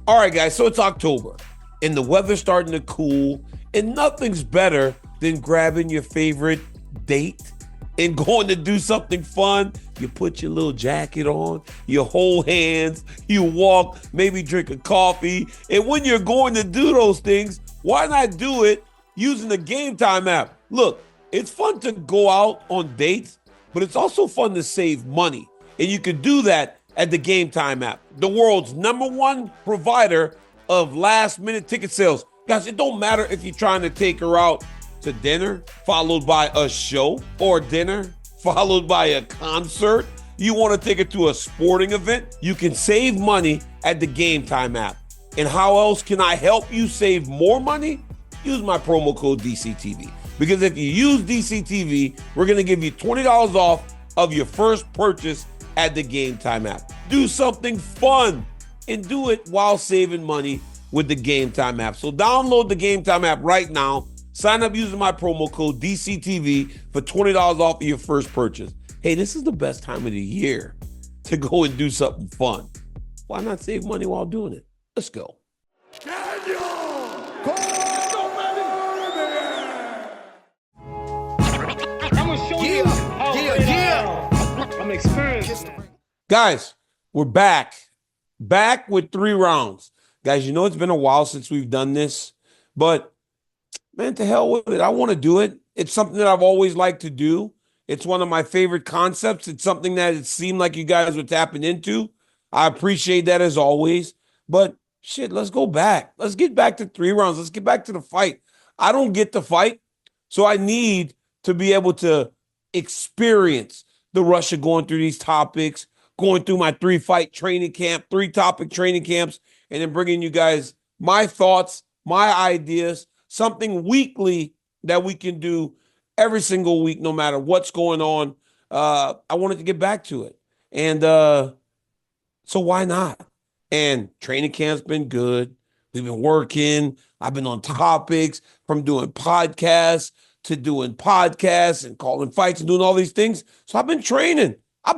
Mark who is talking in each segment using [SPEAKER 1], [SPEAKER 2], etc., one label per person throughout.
[SPEAKER 1] All right, guys, so it's October, and the weather's starting to cool, and nothing's better than grabbing your favorite date and going to do something fun. You put your little jacket on, you hold hands, you walk, maybe drink a coffee, and when you're going to do those things, why not do it using the Game Time app? Look, it's fun to go out on dates, but it's also fun to save money, and you can do that at the Game Time app, the world's #1 provider of last-minute ticket sales. Guys, it don't matter if you're trying to take her out to dinner, followed by a show, or dinner, followed by a concert. You want to take her to a sporting event? You can save money at the Game Time app. And how else can I help you save more money? Use my promo code DCTV. Because if you use DCTV, we're going to give you $20 off of your first purchase at the Game Time app. Do something fun and do it while saving money with the Game Time app. So download the Game Time app right now. Sign up using my promo code DCTV for $20 off of your first purchase. Hey, this is the best time of the year to go and do something fun. Why not save money while doing it? Let's go.
[SPEAKER 2] Daniel I'm gonna show you I'm experienced.
[SPEAKER 1] Guys, we're back with 3 rounds. Guys, you know it's been a while since we've done this, but man, to hell with it. I want to do it. It's something that I've always liked to do. It's one of my favorite concepts. It's something that it seemed like you guys were tapping into. I appreciate that as always, but shit, let's go back. Let's get back to 3 rounds. Let's get back to the fight. I don't get to fight, so I need to be able to experience the rush of going through these topics, going through my 3-fight training camp, 3-topic training camps, and then bringing you guys my thoughts, my ideas, something weekly that we can do every single week, no matter what's going on. I wanted to get back to it. And so why not? And training camp's been good. We've been working. I've been on topics, from doing podcasts to doing podcasts and calling fights and doing all these things. So I've been training. I'm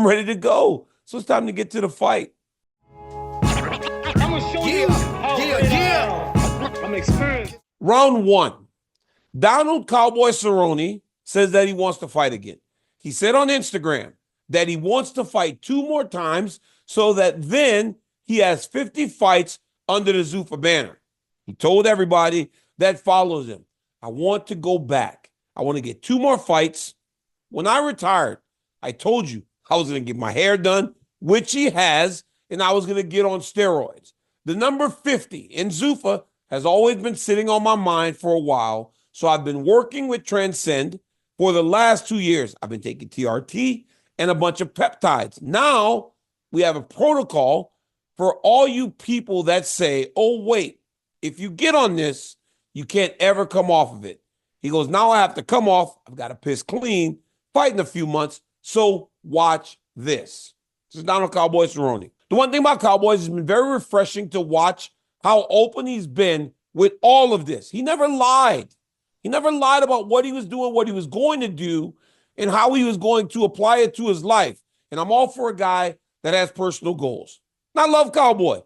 [SPEAKER 1] ready to go. So it's time to get to the fight.
[SPEAKER 2] I'm gonna show you I'm experienced.
[SPEAKER 1] Round 1. Donald Cowboy Cerrone says that he wants to fight again. He said on Instagram that he wants to fight 2 more times so that then he has 50 fights under the Zuffa banner. He told everybody that follows him, I want to go back. I want to get 2 more fights. When I retired, I told you I was going to get my hair done, which he has, and I was going to get on steroids. The number 50 in Zuffa has always been sitting on my mind for a while, so I've been working with Transcend for the last 2 years. I've been taking TRT and a bunch of peptides. Now we have a protocol for all you people that say, oh, wait, if you get on this, you can't ever come off of it. He goes, now I have to come off. I've got to piss clean, fight in a few months. So watch this. This is Donald Cowboy Cerrone. The one thing about Cowboys has been very refreshing to watch how open he's been with all of this. He never lied. He never lied about what he was doing, what he was going to do, and how he was going to apply it to his life. And I'm all for a guy that has personal goals. And I love Cowboy.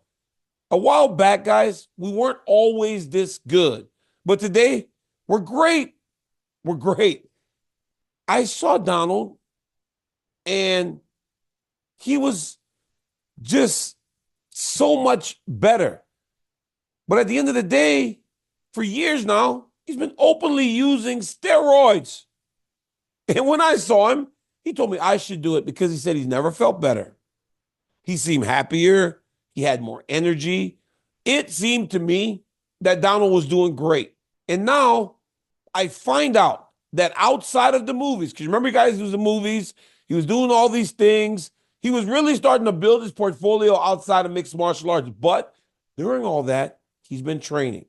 [SPEAKER 1] A while back, guys, we weren't always this good. But today, we're great. We're great. I saw Donald, and he was just so much better. But at the end of the day, for years now, he's been openly using steroids. And when I saw him, he told me I should do it because he said he's never felt better. He seemed happier. He had more energy. It seemed to me that Donald was doing great. And now I find out that outside of the movies, because remember, guys, he was in movies, he was doing all these things. He was really starting to build his portfolio outside of mixed martial arts. But during all that, he's been training.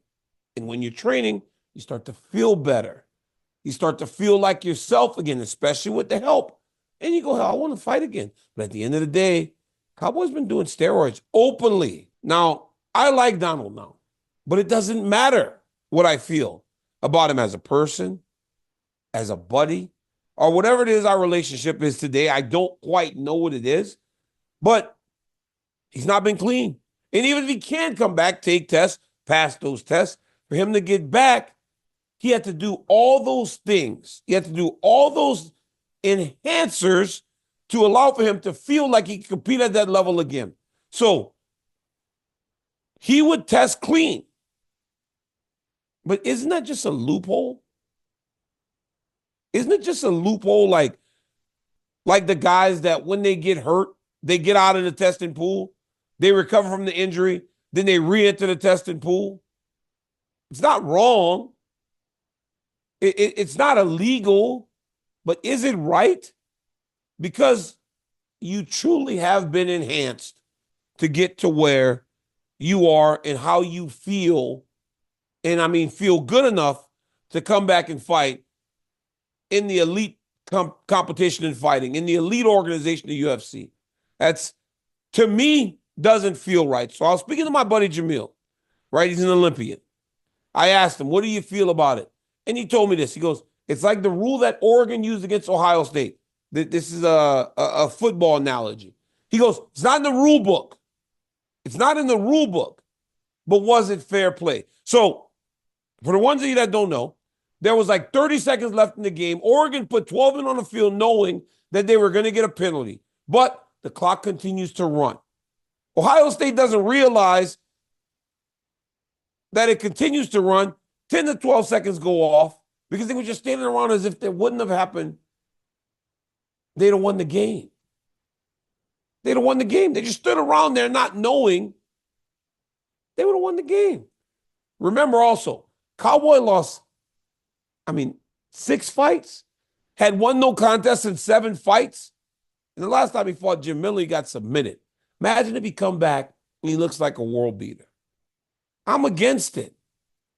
[SPEAKER 1] And when you're training, you start to feel better. You start to feel like yourself again, especially with the help. And you go, hell, I want to fight again. But at the end of the day, Cowboy's been doing steroids openly. Now, I like Donald now, but it doesn't matter what I feel about him as a person, as a buddy, or whatever it is our relationship is today. I don't quite know what it is, but he's not been clean. And even if he can come back, take tests, pass those tests, for him to get back, he had to do all those things. He had to do all those enhancers to allow for him to feel like he could compete at that level again. So he would test clean. But isn't that just a loophole? Isn't it just a loophole like the guys that when they get hurt, they get out of the testing pool, they recover from the injury, then they re-enter the testing pool? It's not wrong. It's not illegal, but is it right? Because you truly have been enhanced to get to where you are and how you feel, and I mean feel good enough to come back and fight in the elite competition in fighting, in the elite organization, the UFC. That's, to me, doesn't feel right. So I was speaking to my buddy Jamil, right? He's an Olympian. I asked him, what do you feel about it? And he told me this. He goes, it's like the rule that Oregon used against Ohio State. This is a football analogy. He goes, it's not in the rule book. It's not in the rule book. But was it fair play? So for the ones of you that don't know, there was like 30 seconds left in the game. Oregon put 12 men on the field knowing that they were going to get a penalty. But the clock continues to run. Ohio State doesn't realize that it continues to run. 10 to 12 seconds go off because they were just standing around as if it wouldn't have happened. They'd have won the game. They'd have won the game. They just stood around there not knowing they would have won the game. Remember also, Cowboy lost, 6 fights, had won no contest in 7 fights. And the last time he fought Jim Miller, he got submitted. Imagine if he come back and he looks like a world beater. I'm against it.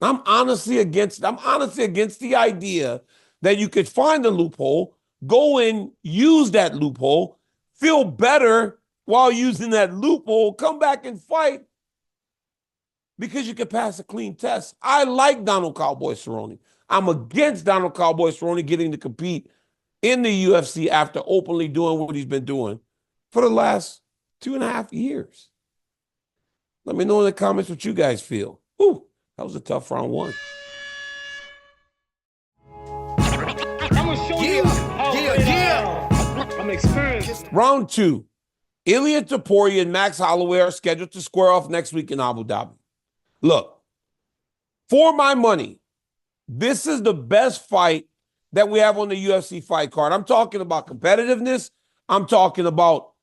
[SPEAKER 1] I'm honestly against the idea that you could find a loophole, go in, use that loophole, feel better while using that loophole, come back and fight because you could pass a clean test. I like Donald Cowboy Cerrone. I'm against Donald Cowboy Cerrone getting to compete in the UFC after openly doing what he's been doing for the last 2.5 years. Let me know in the comments what you guys feel. Whew, that was a tough round 1.
[SPEAKER 2] I'm gonna show you how great I am. I'm experienced.
[SPEAKER 1] Round 2. Ilia Topuria and Max Holloway are scheduled to square off next week in Abu Dhabi. Look, for my money, this is the best fight that we have on the UFC fight card. I'm talking about competitiveness. I'm talking about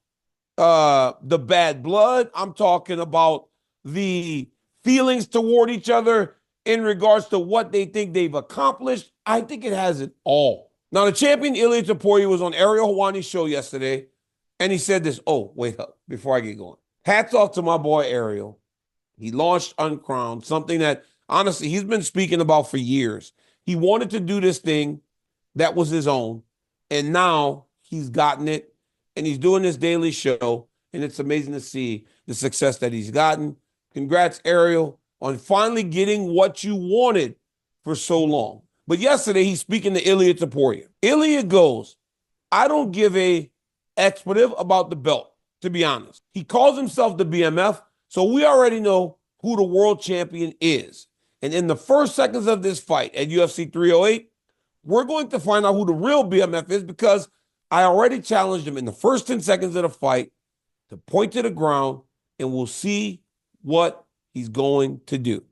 [SPEAKER 1] the bad blood. I'm talking about the feelings toward each other in regards to what they think they've accomplished. I think it has it all. Now, the champion Ilia Topuria was on Ariel Helwani's show yesterday, and he said this. Oh, wait up, before I get going. Hats off to my boy Ariel. He launched Uncrowned, something that, honestly, he's been speaking about for years. He wanted to do this thing that was his own, and now he's gotten it, and he's doing this daily show, and it's amazing to see the success that he's gotten. Congrats, Ariel, on finally getting what you wanted for so long. But yesterday, he's speaking to Ilia Topuria. Ilia goes, I don't give a expletive about the belt, to be honest. He calls himself the BMF, so we already know who the world champion is. And in the first seconds of this fight at UFC 308, we're going to find out who the real BMF is because I already challenged him in the first 10 seconds of the fight to point to the ground, and we'll see what he's going to do.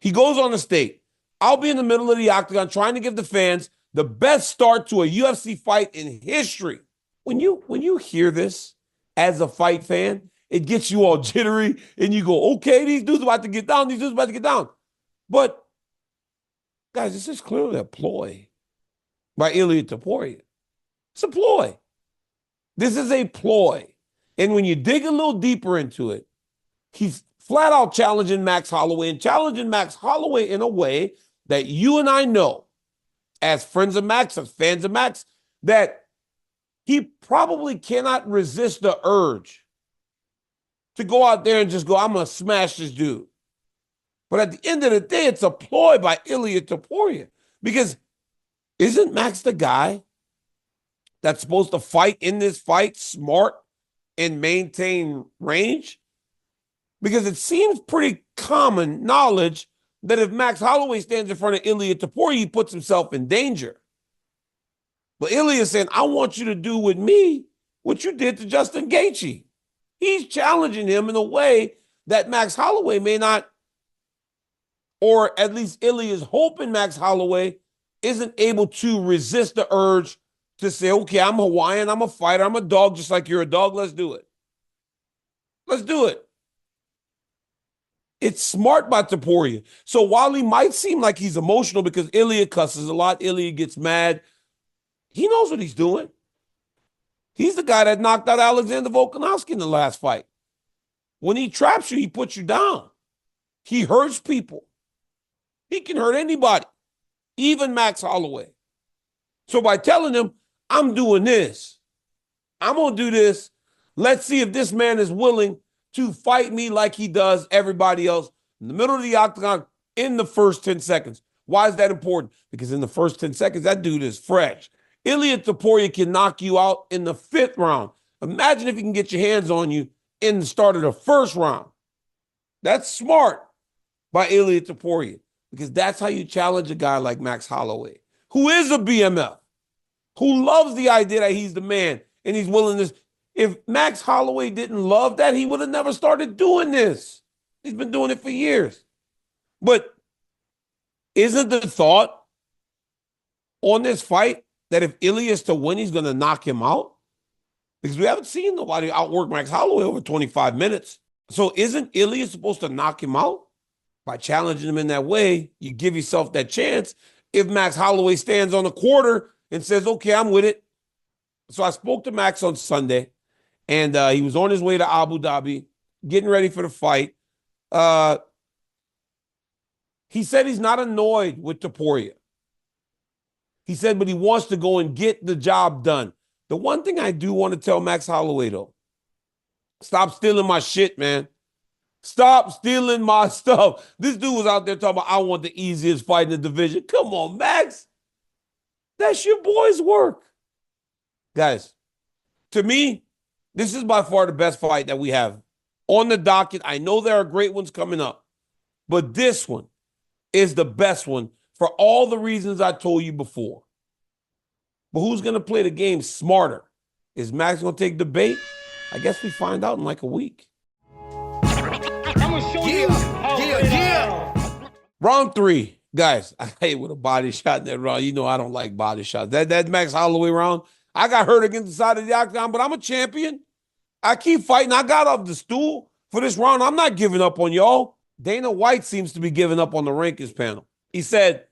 [SPEAKER 1] He goes on to state, I'll be in the middle of the octagon trying to give the fans the best start to a UFC fight in history. When you hear this as a fight fan, it gets you all jittery, and you go, okay, these dudes about to get down. But, guys, this is clearly a ploy by Ilia Topuria. It's a ploy. This is a ploy. And when you dig a little deeper into it, he's flat out challenging Max Holloway and challenging Max Holloway in a way that you and I know, as friends of Max, as fans of Max, that he probably cannot resist the urge to go out there and just go, I'm going to smash this dude. But at the end of the day, it's a ploy by Ilia Topuria. Because isn't Max the guy that's supposed to fight in this fight smart and maintain range? Because it seems pretty common knowledge that if Max Holloway stands in front of Ilia Topuria, he puts himself in danger. But Ilia is saying, I want you to do with me what you did to Justin Gaethje. He's challenging him in a way that Max Holloway may not, or at least Ilia is hoping Max Holloway isn't able to resist the urge to say, okay, I'm Hawaiian, I'm a fighter, I'm a dog just like you're a dog, let's do it. Let's do it. It's smart by Topuria. So while he might seem like he's emotional because Ilia cusses a lot, Ilia gets mad, he knows what he's doing. He's the guy that knocked out Alexander Volkanovski in the last fight. When he traps you, he puts you down. He hurts people. He can hurt anybody, even Max Holloway. So by telling him, I'm doing this, I'm going to do this, let's see if this man is willing to fight me like he does everybody else in the middle of the octagon in the first 10 seconds. Why is that important? Because in the first 10 seconds, that dude is fresh. Ilia Topuria can knock you out in the 5th round. Imagine if he can get your hands on you in the start of the 1st round. That's smart by Ilia Topuria, because that's how you challenge a guy like Max Holloway, who is a BMF, who loves the idea that he's the man and he's willing to. If Max Holloway didn't love that, he would have never started doing this. He's been doing it for years. But isn't the thought on this fight that if Ilia is to win, he's going to knock him out? Because we haven't seen nobody outwork Max Holloway over 25 minutes. So isn't Ilia supposed to knock him out? By challenging him in that way, you give yourself that chance. If Max Holloway stands on the quarter and says, okay, I'm with it. So I spoke to Max on Sunday, and he was on his way to Abu Dhabi, getting ready for the fight. He said he's not annoyed with Topuria. He said, but he wants to go and get the job done. The one thing I do want to tell Max Holloway, though, stop stealing my shit, man. Stop stealing my stuff. This dude was out there talking about, I want the easiest fight in the division. Come on, Max. That's your boy's work. Guys, to me, this is by far the best fight that we have on the docket. I know there are great ones coming up, but this one is the best one for all the reasons I told you before. But who's going to play the game smarter? Is Max going to take the bait? I guess we find out in like a week.
[SPEAKER 2] I'm gonna show you how
[SPEAKER 1] Round 3. Guys, I hate with a body shot in that round. You know I don't like body shots. That Max Holloway round, I got hurt against the side of the octagon, but I'm a champion. I keep fighting. I got off the stool for this round. I'm not giving up on y'all. Dana White seems to be giving up on the rankings panel. He said,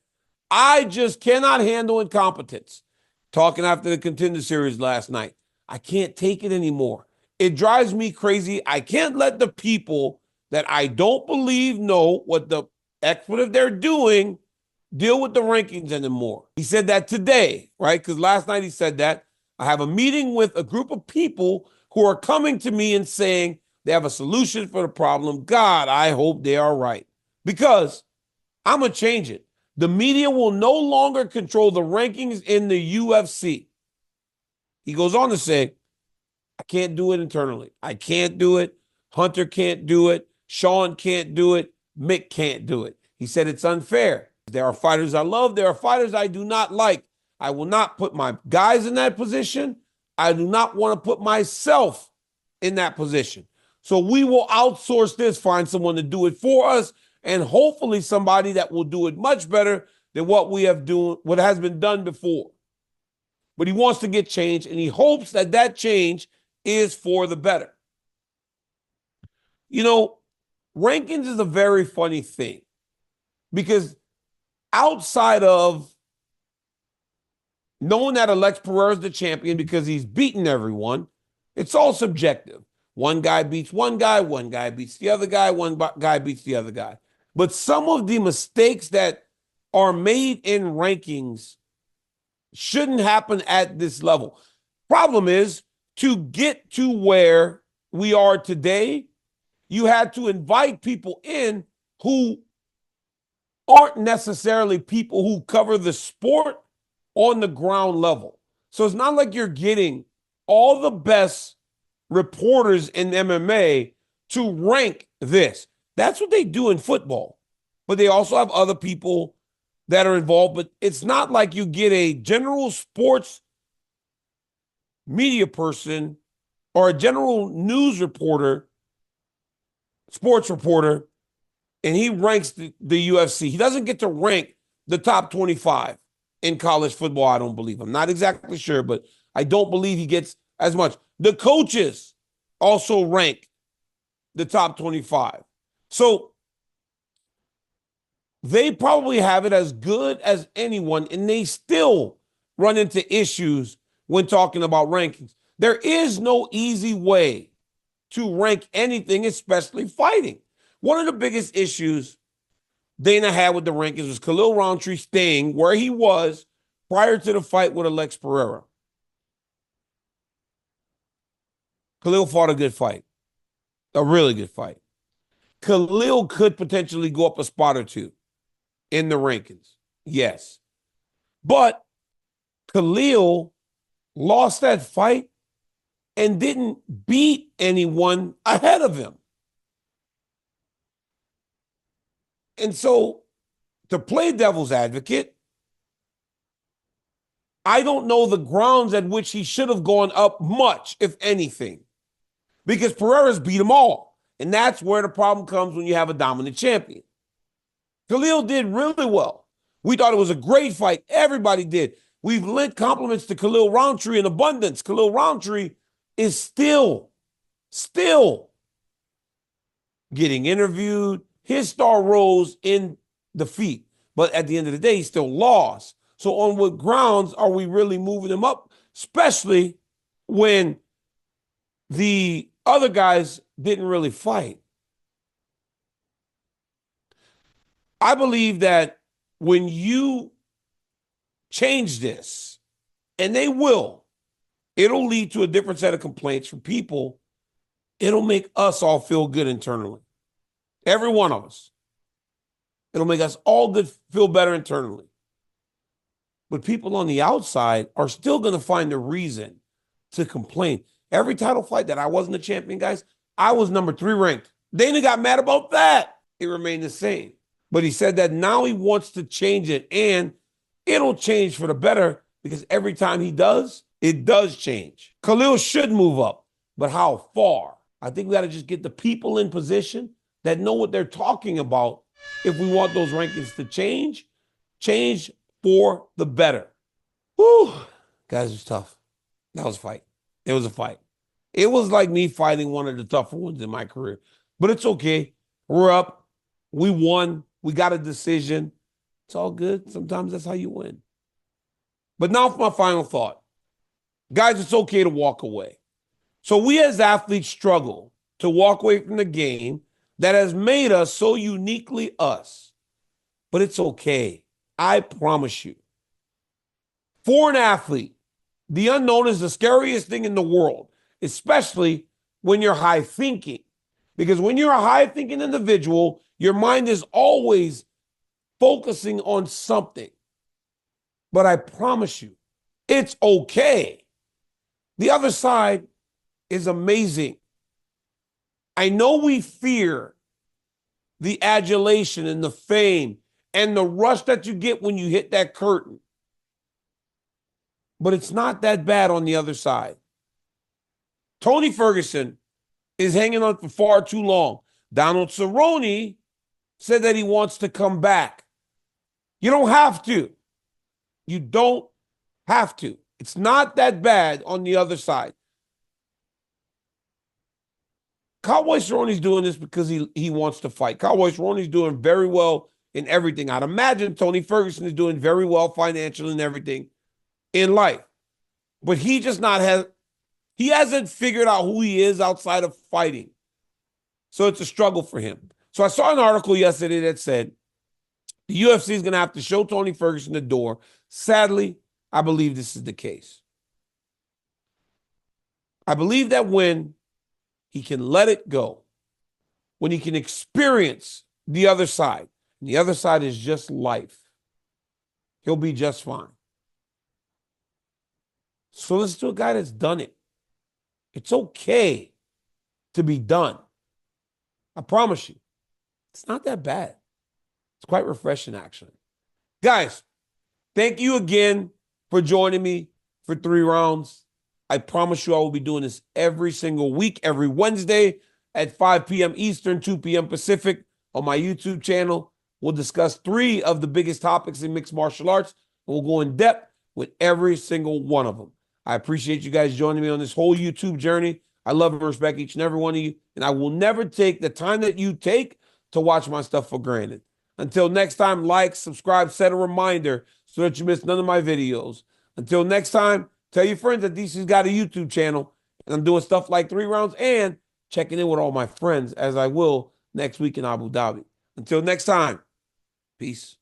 [SPEAKER 1] I just cannot handle incompetence. Talking after the Contender Series last night. I can't take it anymore. It drives me crazy. I can't let the people that I don't believe know what the expletive they're doing deal with the rankings anymore. He said that today, right? Because last night he said that. I have a meeting with a group of people who are coming to me and saying they have a solution for the problem. God, I hope they are right. Because I'm going to change it. The media will no longer control the rankings in the UFC. He goes on to say, I can't do it internally. I can't do it. Hunter can't do it. Sean can't do it. Mick can't do it. He said it's unfair. There are fighters I love. There are fighters I do not like. I will not put my guys in that position. I do not want to put myself in that position. So we will outsource this, find someone to do it for us, and hopefully somebody that will do it much better than what has been done before. But he wants to get change, and he hopes that that change is for the better. You know, rankings is a very funny thing because outside of knowing that Alex Pereira is the champion because he's beaten everyone, it's all subjective. One guy beats one guy beats the other guy, one guy beats the other guy. But some of the mistakes that are made in rankings shouldn't happen at this level. Problem is, to get to where we are today, you had to invite people in who aren't necessarily people who cover the sport on the ground level. So it's not like you're getting all the best reporters in MMA to rank this. That's what they do in football. But they also have other people that are involved. But it's not like you get a general sports media person or a general news reporter, sports reporter, and he ranks the UFC. He doesn't get to rank the top 25 in college football, I don't believe. I'm not exactly sure, but I don't believe he gets as much. The coaches also rank the top 25. So they probably have it as good as anyone, and they still run into issues when talking about rankings. There is no easy way to rank anything, especially fighting. One of the biggest issues Dana had with the rankings was Khalil Rountree staying where he was prior to the fight with Alex Pereira. Khalil fought a good fight, a really good fight. Khalil could potentially go up a spot or two in the rankings, yes. But Khalil lost that fight and didn't beat anyone ahead of him. And so, to play devil's advocate, I don't know the grounds at which he should have gone up much, if anything, because Pereira's beat them all. And that's where the problem comes when you have a dominant champion. Khalil did really well. We thought it was a great fight. Everybody did. We've lent compliments to Khalil Rountree in abundance. Khalil Rountree is still getting interviewed. His star rose in defeat, but at the end of the day, he still lost. So on what grounds are we really moving him up, especially when the other guys didn't really fight? I believe that when you change this, and they will, it'll lead to a different set of complaints from people. It'll make us all feel good internally. Every one of us. It'll make us all good, feel better internally. But people on the outside are still going to find a reason to complain. Every title fight that I wasn't a champion, guys, I was number 3 ranked. Dana got mad about that. It remained the same. But he said that now he wants to change it, and it'll change for the better because every time he does, it does change. Khalil should move up, but how far? I think we got to just get the people in position that know what they're talking about if we want those rankings to change for the better. Whew. Guys, it was tough. That was a fight. It was a fight. It was like me fighting one of the tougher ones in my career. But it's okay. We're up. We won. We got a decision. It's all good. Sometimes that's how you win. But now for my final thought. Guys, it's okay to walk away. So we as athletes struggle to walk away from the game that has made us so uniquely us. But it's okay. I promise you. For an athlete, the unknown is the scariest thing in the world, especially when you're high thinking. Because when you're a high thinking individual, your mind is always focusing on something. But I promise you, it's okay. The other side is amazing. I know we fear the adulation and the fame and the rush that you get when you hit that curtain. But it's not that bad on the other side. Tony Ferguson is hanging on for far too long. Donald Cerrone said that he wants to come back. You don't have to. You don't have to. It's not that bad on the other side. Cowboy Cerrone's doing this because he wants to fight. Cowboy Cerrone's doing very well in everything. I'd imagine Tony Ferguson is doing very well financially and everything in life. But he hasn't figured out who he is outside of fighting. So it's a struggle for him. So I saw an article yesterday that said the UFC is going to have to show Tony Ferguson the door. Sadly, I believe this is the case. I believe that when he can let it go, when he can experience the other side, and the other side is just life, he'll be just fine. So listen to a guy that's done it. It's okay to be done. I promise you. It's not that bad. It's quite refreshing, actually. Guys, thank you again for joining me for 3 rounds. I promise you I will be doing this every single week, every Wednesday at 5 p.m. Eastern, 2 p.m. Pacific on my YouTube channel. We'll discuss 3 of the biggest topics in mixed martial arts, and we'll go in depth with every single one of them. I appreciate you guys joining me on this whole YouTube journey. I love and respect each and every one of you, and I will never take the time that you take to watch my stuff for granted. Until next time, like, subscribe, set a reminder so that you miss none of my videos. Until next time, tell your friends that DC's got a YouTube channel, and I'm doing stuff like 3 rounds and checking in with all my friends, as I will next week in Abu Dhabi. Until next time, peace.